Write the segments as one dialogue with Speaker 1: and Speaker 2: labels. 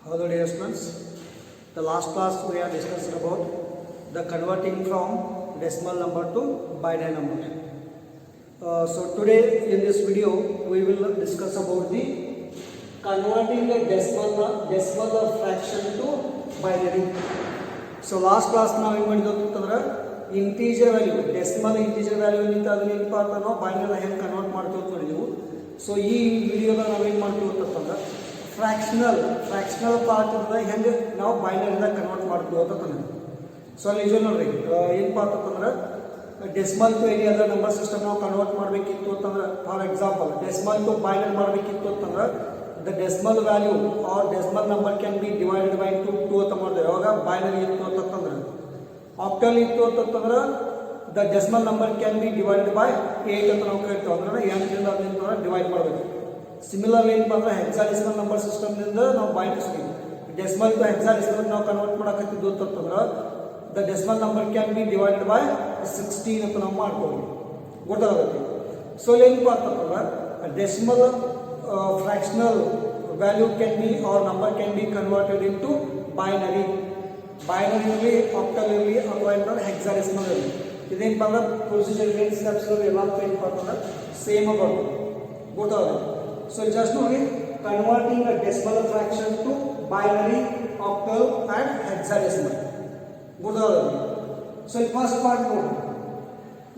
Speaker 1: Hello dear students, the last class we have discussed about the converting from decimal number to binary number. So today in this video we will discuss about the converting the decimal fraction to binary. So last class ನಾವು ಏನು ಮಾಡಿದ್ವಿ ಅಂತಂದ್ರೆ integer value decimal integer value ನಿಂತ ಅದನ್ನ ಏನಪ್ಪ ಅಂತ ನಾವು binary ಹೆಂಗೆ ಕನ್ವರ್ಟ್ ಮಾಡ್ತೀವಿ ಅಂತ ನೋಡಿದೆವು. ಸೊ ಈ ವಿಡಿಯೋದಾಗ ನಾವು ಏನು ಮಾಡ್ತೀವಿ ಅಂತಂದ್ರೆ ಫ್ರ್ಯಾಕ್ಷನಲ್ ಪಾರ್ಟ್ ಹೆಂಗೆ ನಾವು ಬೈನರಿಯಿಂದ ಕನ್ವರ್ಟ್ ಮಾಡ್ತೀವಿ ಅಂತ ತಂದಿದ್ವಿ. ಸೊ ಅಲ್ಲಿ ನಿಜ ನೋಡ್ರಿ ಏನಪ್ಪ ಅಂತಂದ್ರೆ decimal to any other number system ನಾವು ಕನ್ವರ್ಟ್ ಮಾಡಬೇಕಿತ್ತು ಅಂತಂದ್ರೆ for example decimal to binary ಮಾಡಬೇಕಿತ್ತು ಅಂತಂದ್ರೆ the decimal value or decimal number can be divided by two ಅಂತ ಮಾಡಿದೆ. ಯಾವಾಗ ಬೈನರಿ ಇತ್ತು ಅಂತಂದ್ರೆ ಆಕ್ಟಲ್ ಇತ್ತು ಅಂತಂದ್ರೆ the decimal number can be divided by 8 ಅಂತ ನಾವು ಕೇಳ್ತೀವಿ. ಅಂದ್ರೆ 8ರಿಂದ 18 ಡಿವೈಡ್ ಮಾಡಬೇಕು. ಸಿಮಿಲರ್ ಏನಪ್ಪ ಅಂದ್ರೆ ಹೆಕ್ಸಾಡೆಸಿಮಲ್ ನಂಬರ್ ಸಿಸ್ಟಮ್ನಿಂದ ನಾವು ಬೈನರಿ ಡೆಸಿಮಲ್ ಟು ಹೆಕ್ಸಾಡೆಸಿಮಲ್ ನಾವು ಕನ್ವರ್ಟ್ ಮಾಡಕತ್ತಿದ್ದು ಅಂತಂದ್ರೆ the decimal number can be divided by 16 ಅಂತ ನಾವು ಮಾಡ್ತೀವಿ, ಗೊತ್ತಾಗುತ್ತೆ. ಸೊ ಏನಪ್ಪ ಅಂತಂದ್ರೆ decimal fractional value can be or number can be converted into binary octal ಇರಲಿ ಅಥವಾ ಏನಂದ್ರೆ ಹೆಕ್ಸಾಡೆಸಿಮಲ್ ಇರಲಿ. ಇದೇನಪ್ಪ ಅಂದ್ರೆ ಪ್ರೊಸೀಜರ್ ಏನು ಸ್ಟೆಪ್ಸ್ ಎಲ್ಲ ಏನಪ್ಪ ಅಂತಂದ್ರೆ ಸೇಮ್ ಬರ್ತದೆ, ಗೊತ್ತಾಗುತ್ತೆ. ಸೊ ಜಸ್ಟ್ ನೋಡಿ converting a decimal fraction to binary octal and hexadecimal, ಗೊತ್ತಾಗುತ್ತೆ. ಸೊ ಫಸ್ಟ್ ಪಾರ್ಟ್ ನೋಡಿ,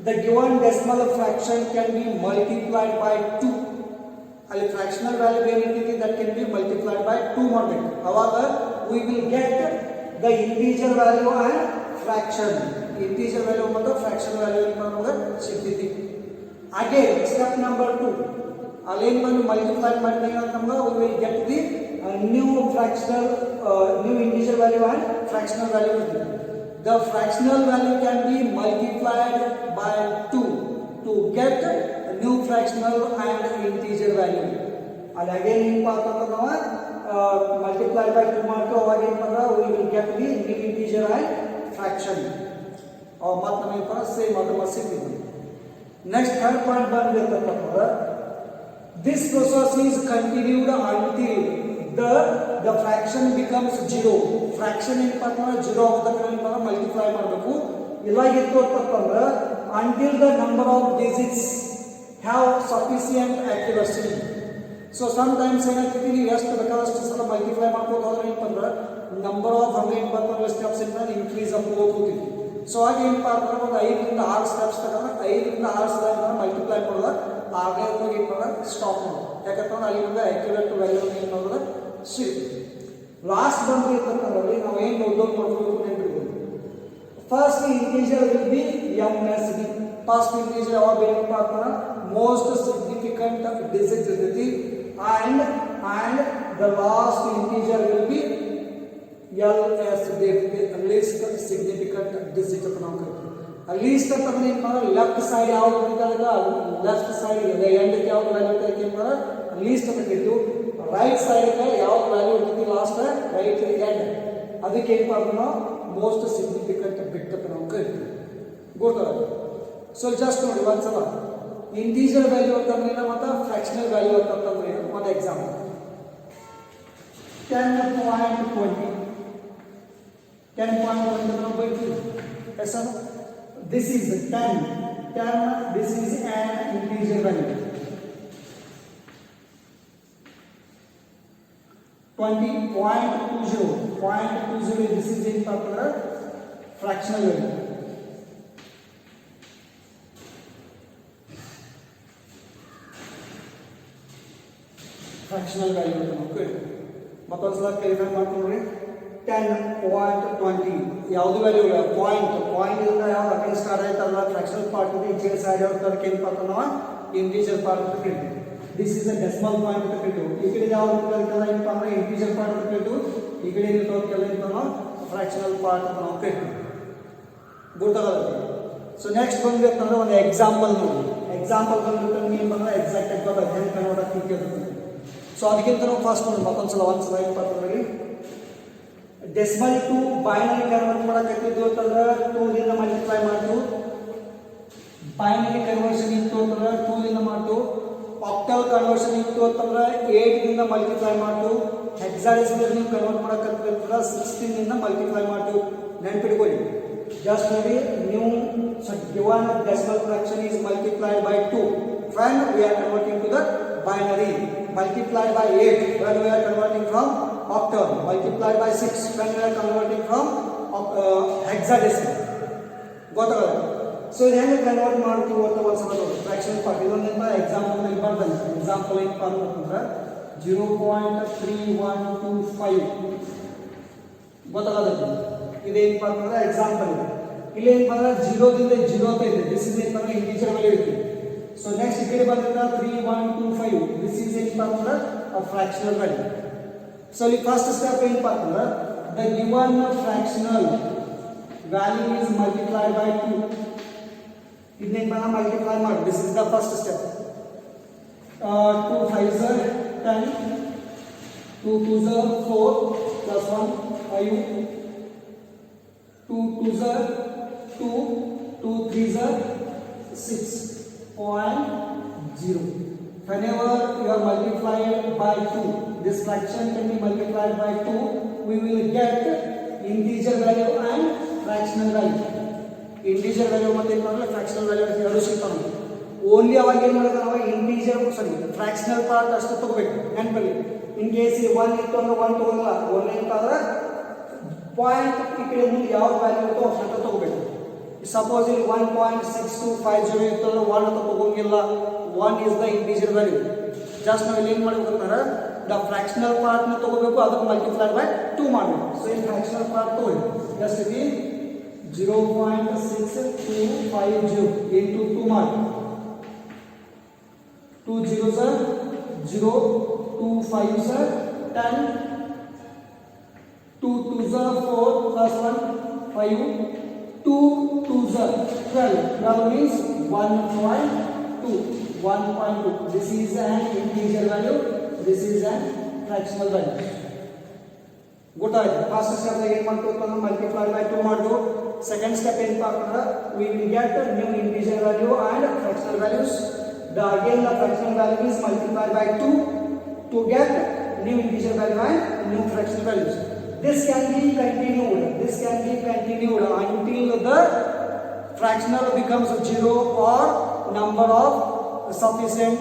Speaker 1: the given decimal fraction can be multiplied by 2. ಅಲ್ಲಿ ಫ್ರಾಕ್ಷನಲ್ ವ್ಯಾಲ್ಯೂ ಏನಿರ್ತೈತಿ that can be multiplied by 2 ಮಾಡಬೇಕು. ಅವಾಗ we will get the integer value and fraction. Integer value ಮತ್ತು fraction value ನಮಗೆ ಸಿಗ್ತೈತಿ. ಹಾಗೆ ಸ್ಟೆಪ್ ನಂಬರ್ 2 ಅಲ್ಲೇನು ಬಂದು ಮಲ್ಟಿಪ್ಲೈ ಮಾಡಿದಾಗ ನಮ್ಗೆ we will get the new integer value and fractional value ಇರ್ತೈತಿ. The fractional value can be multiplied by 2 to get new fractional and integer value. ಅಲ್ಲಿ ಅಗೇನ್ ಏನಪ್ಪ ಅಂತಂದ್ರೆ ನಾವು ಮಲ್ಟಿಪ್ಲೈ ಬೈ 2 ಮಾಡ್ತೀವಿ. ಅವಾಗ ಏನಂದ್ರೆ we will get the new integer and fraction. ಮತ್ತು ನಮಗೇನಪ್ಪ ಸೇಮ್ ಅದು ಸಿಗ್ತೈತಿ. ನೆಕ್ಸ್ಟ್ ಥರ್ಡ್ ಪಾಯಿಂಟ್ ಬಂದಿರ್ತಕ್ಕಂಥದ್ದು this process is continued until the fraction becomes 0. Fraction ಏನಪ್ಪ ಅಂತಂದ್ರೆ 0 ಆಗೋದಕ್ಕೆ ಏನಪ್ಪ ಮಲ್ಟಿಪ್ಲೈ ಮಾಡಬೇಕು. ಇಲ್ಲಾಗಿತ್ತು ಅಂತಂದ್ರೆ until the number of digits have sufficient accuracy. So sometimes ಏನಾಗ್ತೈತಿ, ನೀವು ಎಷ್ಟು ಬೇಕಾದಷ್ಟು ಸಲ ಮಲ್ಟಿಪ್ಲೈ ಮಾಡ್ಬೋದು ಹೋದ್ರೆ ಏನಪ್ಪ ಅಂದ್ರೆ ನಂಬರ್ ಆಫ್ ಹಂಗೆ ಏನಪ್ಪ ಅಂತಂದ್ರೆ ಸ್ಟೆಪ್ಸ್ ಏನಂದ್ರೆ ಇನ್ಕ್ರೀಸ್ ಆಗ್ಬೋದು ಹೋಗ್ತೈತಿ. ಸೊ ಹಾಗೆ ಏನಪ್ಪ ಅಂತಂದ್ರೆ ಒಂದು 5ರಿಂದ 6 ಸ್ಟೆಪ್ಸ್ ತಗೊಂಡ್ರೆ 5ರಿಂದ 6 ಸಲ ಮಲ್ಟಿಪ್ಲೈ ಮಾಡೋದು ಆಗಲೇ ಏನಪ್ಪ ಅಂದ್ರೆ ಸ್ಟಾಪ್ ಮಾಡೋದು. ಯಾಕಂತಂದ್ರೆ ಅಲ್ಲಿ ನಮಗೆ ಅಕ್ಯುರೇಟ್ ವ್ಯಾಲ್ಯೂ ಏನು ಮಾಡೋದು ಸಿಗುತ್ತೆ. ಲಾಸ್ಟ್ ಬಂದಿರ್ತಕ್ಕಂಥದ್ರಲ್ಲಿ ನಾವು ಏನು ನೋಟ್ ಮಾಡ್ಬೋದು ನೆನಪಿಡ್ಬೋದು. First integer will be MSB. First integer ಯಾವಾಗ ಏನಪ್ಪ ಅಂತಂದ್ರೆ ಮೋಸ್ಟ್ ಸಿಗ್ನಿಫಿಕೆಂಟ್ ಡಿಜಿಟ್ ಇರ್ತೈತಿ. and the last integer will be LSB, least significant digit ಅಂತ ನಾವು ಕರಿತೀವಿ. ಲೀಸ್ಟ್ ಅಂತಂದ್ರೆ ಏನಪ್ಪ ಅಂದ್ರೆ ಲೆಫ್ಟ್ ಸೈಡ್ ಯಾವ್ದು ಇರ್ತದೆ ಲೆಫ್ಟ್ ಸೈಡ್ ಇದೆ ಎಂಡಕ್ಕೆ ಯಾವ್ದು ವ್ಯಾಲ್ಯೂ ಇರ್ತದೆ ಏನಂದ್ರೆ ಲೀಸ್ಟ್ ಅಂತ ಕರಿತೀವಿ. ರೈಟ್ ಸೈಡ್ ಯಾವ್ದು ವ್ಯಾಲ್ಯೂ ಇರ್ತೈತಿ ಲಾಸ್ಟ್ ರೈಟ್ ಎಂಡ್ ಅದಕ್ಕೆ ಏನಪ್ಪ ಅಂದ್ರೆ ನಾವು ಮೋಸ್ಟ್ ಸಿಗ್ನಿಫಿಕೆಂಟ್ ಬಿಟ್ ಅಂತ ನಾವು ಕರಿತೀವಿ, ಗೊತ್ತಾಗುತ್ತೆ. ಸೊ ಜಸ್ಟ್ ನೋಡಿ ಒಂದ್ಸಲ ಇಂಟೀಜರ್ ವ್ಯಾಲ್ಯೂ ಅಂತಂದ್ರೆ ಮತ್ತು ಫ್ರಾಕ್ಷನಲ್ ವ್ಯಾಲ್ಯೂ ಅಂತಂದ್ರೆ ಒಂದು ಎಕ್ಸಾಂಪಲ್ 10.20 ನಾವು ಬರೀತೀವಿ. Yes this is 10 this is an integer value. 20.20 this is ಏನಪ್ಪ ಅಂತಂದ್ರೆ ಫ್ರಾಕ್ಷನಲ್ ವ್ಯಾಲ್ಯೂ. ಫ್ರಾಕ್ಷನಲ್ ವ್ಯಾಲ್ಯೂ ಅಂತ ನಾವು ಕೇಳಿ ಮತ್ತೊಂದ್ಸಲ ಕ್ಲಿಯರ್ ಮಾಡ್ಕೊಂಡ್ರಿ. 10.20 ಯಾವುದು ವ್ಯಾಲ್ಯೂ ಇಲ್ಲ, ಪಾಯಿಂಟ್ ಇಂದ ಯಾವ್ದು ಅಗೇನ್ ಸ್ಟಾರ್ಟ್ ಆಯ್ತಲ್ಲ ಫ್ರಾಕ್ಷನಲ್ ಪಾರ್ಟ್ ಇದೆ ಈಚೆ ಸೈಡ್ ಯಾವ್ದು ಏನಪ್ಪ ಅಂತ ನಾವು ಇಂಟೀಜರ್ ಪಾರ್ಟ್ ಅಂತ ಕೇಳ್ತೀವಿ. This is a decimal point ಅಂತ ಕೇಳ್ತೀವಿ. ಈ ಕಡೆ ಯಾವ್ದು ಕೇಳ್ತಲ್ಲ ಏನಪ್ಪ ಅಂದ್ರೆ ಇಂಟೀಜರ್ ಪಾರ್ಟ್ ಅಂತ ಕೇಳ್ತೀವಿ. ಈ ಕಡೆ ಏನಪ್ಪ ನಾವು ಫ್ರಾಕ್ಷನಲ್ ಪಾರ್ಟ್ ಅಂತ ನಾವು ಕೇಳ್ತೀವಿ, ಗೊತ್ತಾಗುತ್ತೆ. ಸೊ ನೆಕ್ಸ್ಟ್ ಬಂದ್ಬೇಕಂದ್ರೆ ಒಂದು ಎಕ್ಸಾಂಪಲ್ ನೋಡಿ. ಎಕ್ಸಾಂಪಲ್ ಬಂದ್ಬಿಟ್ಟು ಏನಂದ್ರೆ ಎಕ್ಸಾಕ್ಟ್ ಆಗಿ ಹೆಂಗೆ ಕನ್ವರ್ಟ್ ಆಗ್ತಿರ್ತದೆ. ಸೊ ಅದಕ್ಕಿಂತ ನಾವು ಫಸ್ಟ್ ನೋಡಿ ಮತ್ತೊಂದ್ಸಲ ಒಂದ್ಸಲ ಏನಪ್ಪ ಅಂತಂದ್ರೆ ಡೆಸಿಮಲ್ ಟು ಬೈನರಿ ಕನ್ವರ್ಟ್ ಮಾಡಕತ್ತಿದ್ದು ಅಂತಂದ್ರೆ 2ರಿಂದ ಮಲ್ಟಿಪ್ಲೈ ಮಾಡ್ತು. ಬೈನರಿ ಕನ್ವರ್ಷನ್ ಇತ್ತು ಅಂತಂದ್ರೆ 2ರಿಂದ ಮಾಡ್ತು. ಆಕ್ಟಲ್ ಆಕ್ಟಲ್ ಕನ್ವರ್ಷನ್ ಇತ್ತು ಅಂತಂದ್ರೆ 8 ದಿಂದ ಮಲ್ಟಿಪ್ಲೈ ಮಾಡ್ತೀವಿ. ಹೆಕ್ಸಾಡೆಸಿಮಲ್ ನೀವು ಕನ್ವರ್ಟ್ ಮಾಡಕತ್ತಿದ್ರೆ 16 ದಿಂದ ಮಲ್ಟಿಪ್ಲೈ ಮಾಡ್ತೀವಿ. ನೆನಪಿಟ್ಕೊಳ್ಳಿ. ಜಸ್ಟ್ ನೋಡಿ ನೀವು given decimal fraction is multiplied by 2 when we are converting to the binary, multiplied by 8 when we are converting from octal, multiplied by 6 when we are converting from hexadecimal. ಗೊತ್ತಾಗಲ್ಲ. So ಇದು ಹೆಂಗೆ convert ಮಾಡ್ತೀವಿ ಅಂತ ಒಂದ್ಸಲ ನೋಡಿ. Fraction part ಇದೊಂದಿಂದ example ಇಲ್ಲಿ ಬರ್ತಾನೆ. Example ಏನಪ್ಪ ಅಂತಂದ್ರೆ 0.3125 ಗೊತ್ತಾಗತ್ತೆ. ಇದೇನಪ್ಪ ಅಂತಂದ್ರೆ ಎಕ್ಸಾಂಪಲ್ ಇದೆ. ಇಲ್ಲಿ ಏನಪ್ಪ ಅಂದ್ರೆ 0 ದಿಂದ 0 ಅಂತ ಇದೆ. ದಿಸ್ ಇಸ್ ಏನಪ್ಪ ಅಂದ್ರೆ ಇಂಟಿಜರ್ ವ್ಯಾಲ್ಯೂ ಇರುತ್ತೆ. ಸೊ ನೆಕ್ಸ್ಟ್ ಈ ಕಡೆ ಬಂದಿದ್ದ 3125 ದಿಸ್ ಇಸ್ ಏನಪ್ಪ ಅಂದ್ರೆ ಫ್ರಾಕ್ಷನಲ್ ವ್ಯಾಲ್ಯೂ. ಸೊ ಇಲ್ಲಿ ಫಸ್ಟ್ ಸ್ಟೆಪ್ ಏನಪ್ಪ ಅಂತಂದ್ರೆ the given fractional value is multiplied by 2. ಇದನ್ನ ಮಲ್ಟಿಪ್ಲೈ ಮಾಡಿ. This is the first step. 2 5s are 10, 2 2s are 4 plus 1 5, 2 2s are 2, 2 3s are 6.0. Whenever you are multiplied by 2, this fraction can be multiplied by 2, we will get integer value and fractional value. Integer value ಮತ್ತೆ ಏನು ಮಾಡಲ್ಲ fractional value ಎರಡು ಸಿಗ್ತಾವೆ. Only ಅವಾಗ ಏನು ಮಾಡೋದು ನಾವು integer fractional part ಅಷ್ಟು ತಗೋಬೇಕು. ನೆನಪಲ್ಲಿ ಇನ್ ಕೇಸ್ 1 ಇತ್ತು ಅಂದ್ರೆ 1 ತಗೋಲ್ಲ. 1 ಇತ್ತಂದ್ರೆ ಪಾಯಿಂಟ್ ಈ ಕಡೆ ಮುಂದೆ ಯಾವ ವ್ಯಾಲ್ಯೂ ಇತ್ತು ಅಷ್ಟು ತಗೋಬೇಕು. ಸಪೋಸ್ ಇಲ್ಲಿ 1.6250 ಇತ್ತು ಅಂದ್ರೆ 1 ಅಂತ ತಗೋಂಗಿಲ್ಲ. 1 is the integer value. Just ನಾವು ಇಲ್ಲಿ ಏನು ಮಾಡಬೇಕು ಅಂದ್ರೆ ದ ಫ್ರಾಕ್ಷನಲ್ ಪಾರ್ಟ್ನ ತಗೋಬೇಕು, ಅದಕ್ಕೆ ಮಲ್ಟಿಪ್ಲೈ ಬೈ 2 ಮಾಡಬೇಕು. ಸೊ ಈ ಫ್ರಾಕ್ಷನಲ್ ಪಾರ್ಟ್ ತಗೊಳ್ಳಿ. ಎಷ್ಟು ಇದೆ 0.6250 into 2 mark. 2 zeros are 0, 2 5s are 10, 2 2s are 4 plus 1 5, 2 2s are 12. 12 means 1.2. 1.2. This is an integer value. This is an fractional value. ಗೊತ್ತಾಯ್ತು. ಫಸ್ಟ್ ಸ್ಟೆಪ್ ಏನು ಮಾಡ್ತೀವಿ ಅಂತಂದ್ರೆ ಮಲ್ಟಿಪ್ಲೈ ಬೈ 2 ಮಾಡ್ತೀವಿ. ಸೆಕೆಂಡ್ ಸ್ಟೆಪ್ ಏನಪ್ಪ ಅಂತಂದ್ರೆ we will get new integer value and fractional values. Again the fractional value is multiplied by 2 to get new integer value and new fractional values. This can be continued. This can be continued until the fractional becomes 0 or number of sufficient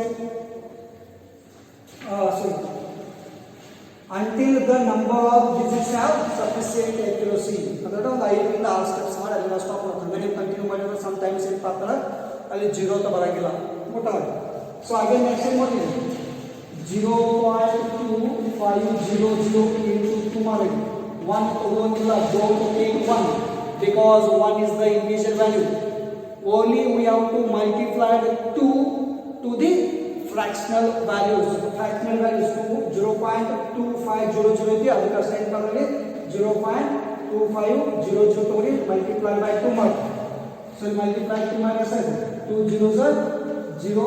Speaker 1: until the number of digits have sufficient accuracy. ಅಂದ್ರೆ ಒಂದು 5 ರಿಂದ 6 steps ಮಾಡಿ ಅದನ್ನ stop ಮಾಡ್ತಾರೆ. ನೀವು continue ಮಾಡಿದ್ರೆ some times ಏನಪ್ಪ ಅಂತಂದ್ರೆ ಅಲ್ಲಿ 0 ಅಂತ ಬರಂಗಿಲ್ಲ. ಗೊತ್ತಾಗುತ್ತೆ. ಸೊ ಹಾಗೆ ನೆಕ್ಸ್ಟ್ ಏನು ಮಾಡ್ತೀವಿ 0.2500 into 2 ಮಾಡಿ 1 ತಗೋಂಗಿಲ್ಲ. don't take 1 because 1 is the integer value. Only we have to multiply 2 to the fractional values. Fractional values 0.2500 ಇದೆ. ಅದಕ್ಕೆ ಅಷ್ಟೇ ಏನು ಮಾಡಿದ್ರೆ 0.2500 ತಗೊಳ್ಳಿ ಮಲ್ಟಿಪ್ಲೈ ಬೈ 2 ಮಾಡಿ. ಸೊ ಮಲ್ಟಿಪ್ಲೈ 2 ಮಾಡಿ ಅಷ್ಟೇ 2 zeros are 0,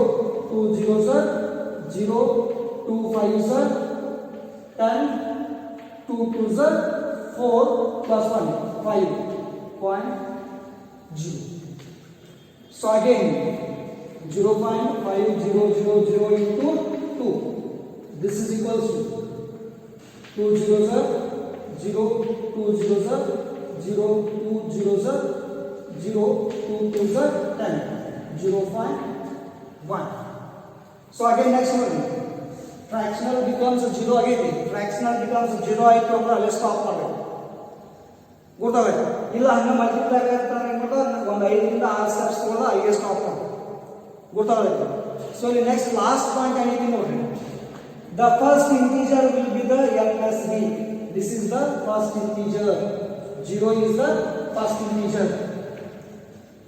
Speaker 1: 2 zeros are 0, 2 5s are 10, 2 2s are 4 plus 1 5.0. So again 0.5000 into 2. This is equals to 2 zeros are 0, 2 zeros are 0, 2 zeros are 0, 2 2s are 10, 0.1. So again next one. Fractional becomes 0 again. Fractional becomes 0 ಆಯಿತು ಅಂದ್ರೆ ಅಲ್ಲೇ stop ಮಾಡಬೇಕು. ಗೊತ್ತಾಗುತ್ತೆ. ಇಲ್ಲ ಹಂಗೆ multiply ಆಗ್ತಾರೆ ಅಂದ್ಬಿಟ್ಟು ಒಂದು 5 ರಿಂದ 6 ಸ್ಟೆಪ್ಸ್ ತಗೊಂಡು ಅಲ್ಲಿಗೆ ಸ್ಟಾಪ್ ಮಾಡಬೇಕು. ಗೊತ್ತಾಗುತ್ತೆ. ಸೊ ಇಲ್ಲಿ ನೆಕ್ಸ್ಟ್ ಲಾಸ್ಟ್ ಪಾಯಿಂಟ್ ಏನೈತಿ ನೋಡ್ರಿ. The first integer will be the MSB. This is the first integer. 0 is the first integer.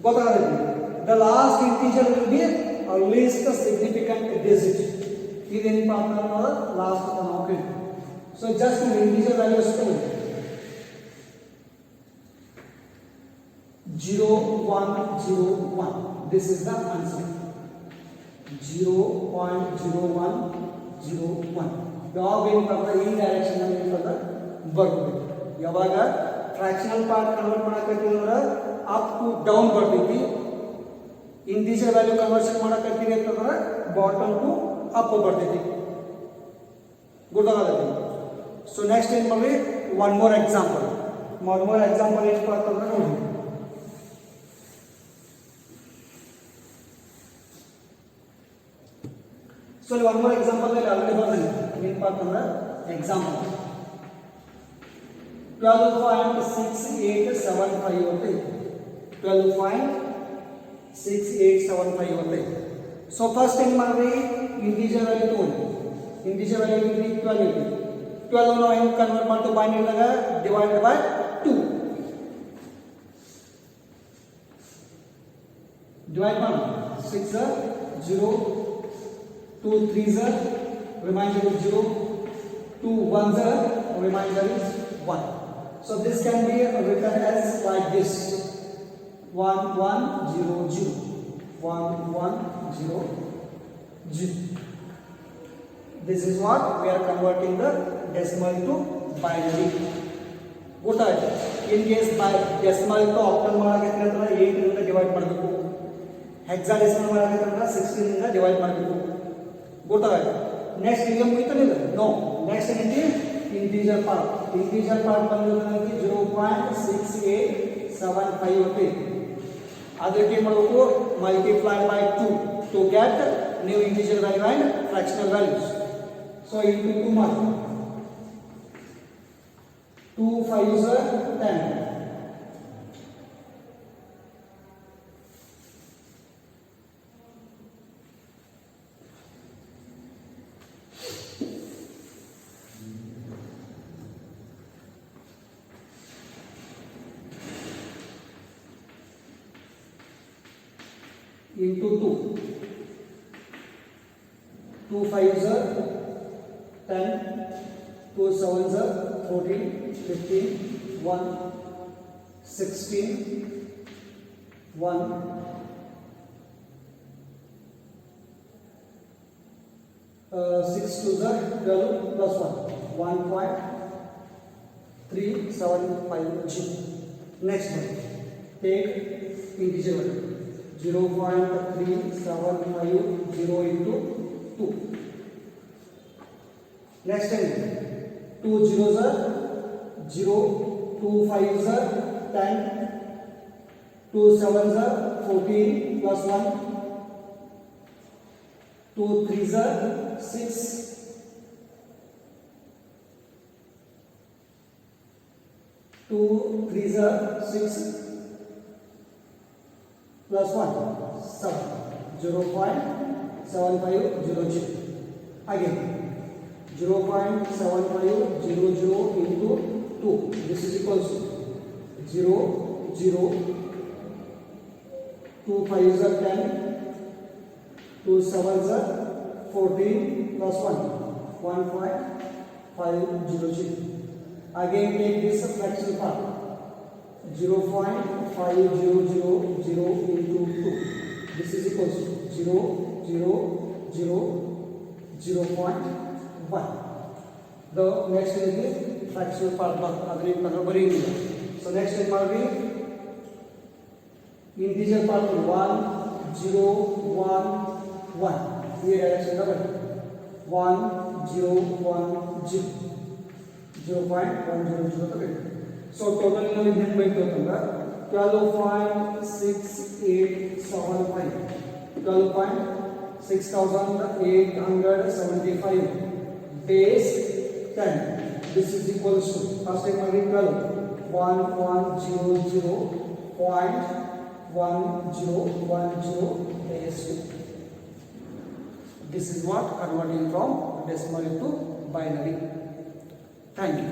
Speaker 1: ಗೊತ್ತಾಗುತ್ತೆ. The last integer will be least significant digit. ಇದೇನಪ್ಪ ಅಂತಂದ್ರೆ ಲಾಸ್ಟ್ ನಾವು ಕೇಳ್ತೀವಿ. ಸೊ ಜಸ್ಟ್ ಇಂಟಿಜರ್ ವ್ಯಾಲ್ಯೂ ಅಷ್ಟೇ 0.01. This is the answer. 0.0101. ಯಾವಾಗ ಏನಂತಂದ್ರೆ ಈ direction ಅಲ್ಲಿ ಏನಂತಂದ್ರೆ ಬರ್ಬೇಕು. ಯಾವಾಗ ಫ್ರಾಕ್ಷನಲ್ ಪಾರ್ಟ್ ಕನ್ವರ್ಟ್ ಮಾಡಕತ್ತೀವಿ ಅಂದ್ರೆ ಅಪ್ ಟು ಡೌನ್ ಬರ್ತೈತಿ. ಇಂಟಿಜರ್ ವ್ಯಾಲ್ಯೂ ಕನ್ವರ್ಷನ್ ಮಾಡಕತ್ತೀವಿ ಅಂತಂದ್ರೆ ಬಾಟಮ್ ಟು ಅಪ್ ಬರ್ತೈತಿ ಗೊತ್ತಾಗತ್ತೆ. ಸೊ ನೆಕ್ಸ್ಟ್ ಏನು ಮಾಡ್ರಿ ಒನ್ ಮೋರ್ ಎಕ್ಸಾಂಪಲ್ ಏನಪ್ಪ ಅಂತಂದ್ರೆ ನೋಡಿ. ಸೊ ಇಲ್ಲಿ ಒನ್ ಮೋರ್ ಎಕ್ಸಾಂಪಲ್ ಆಲ್ರೆಡಿ ಬರ್ತೀನಿ ಏನಪ್ಪ ಅಂತಂದ್ರೆ ಎಕ್ಸಾಂಪಲ್ 12.6875 ಅಂತ ಇದೆ. 12.6875 ಅಂತ ಇದೆ. ಸೊ ಫಸ್ಟ್ ಏನು ಮಾಡ್ರಿ ಇಂಟಿಜರ್ ವ್ಯಾಲ್ಯೂ ತಗೊಂಡು ಇಂಟಿಜರ್ ವ್ಯಾಲ್ಯೂ 12 ಐತಿ. 12 ನಾವು ಹೆಂಗೆ ಕನ್ವರ್ಟ್ ಮಾಡ್ತೀವಿ ಬೈನರಿದಾಗ ಡಿವೈಡೆಡ್ ಬೈ 2 ಡಿವೈಡ್ ಮಾಡಿ 6 0 2 3 remainder is 0 2 1 remainder is 1. So this can be written as like this 1 1 0 0 1 1 0 0. This is what we are converting the decimal to binary. ಗೊತ್ತಾಯ್ತು. In case decimal to octal ಮಾಡಕ್ಕೆ ಅಂದ್ರೆ 8 ಇಂದ divide ಮಾಡಬೇಕು. Hexadecimal ಮಾಡಕ್ಕೆ ಅಂದ್ರೆ 16 ಇಂದ divide ಮಾಡಬೇಕು. ಗೊತ್ತಾಯ್ತು. ನೆಕ್ಸ್ಟ್ ಈಗ ಮುಗಿತಲಿಲ್ಲ ನೋ ನೆಕ್ಸ್ಟ್ ಏನೈತಿ ಇಂಟಿಜರ್ ಪಾರ್ಟ್ ಬಂದಿರೋದಕ್ಕೆ 0.6875 ಅಂತ ಇದೆ. ಅದಕ್ಕೆ ಏನು ಮಾಡಬೇಕು multiply by 2 to get new integer value and fractional values. So into 2 ಮಾಡಿ 2 5s 10 into 2 2 5s 10 2 7s 14 15 1 16 1 6 2s 12 plus 1 1.375. Next one take integer value 0.3750 into 2. Next time 2 zeros are 0, 2 5s are 10, 2 7s are 14 plus 1, 2 3s are 6, 2 3s are 6 plus 1 7 0.7500. Again 0.7500 into 2. This is equals to 0 0 2 5s are 10 2 7s are 14 plus 1 1.500. Again take this fraction part 0.5000 into 2. This is equals to 0.1. The next is the fractional part. So next is integer part 1 0 1 1. Here direction 1 0 1 0 0.100. So total now is 12.6875 12.6875 base 10. This is equals to first time 1100.1010 base 2. This is what converting from decimal to binary. Thank you.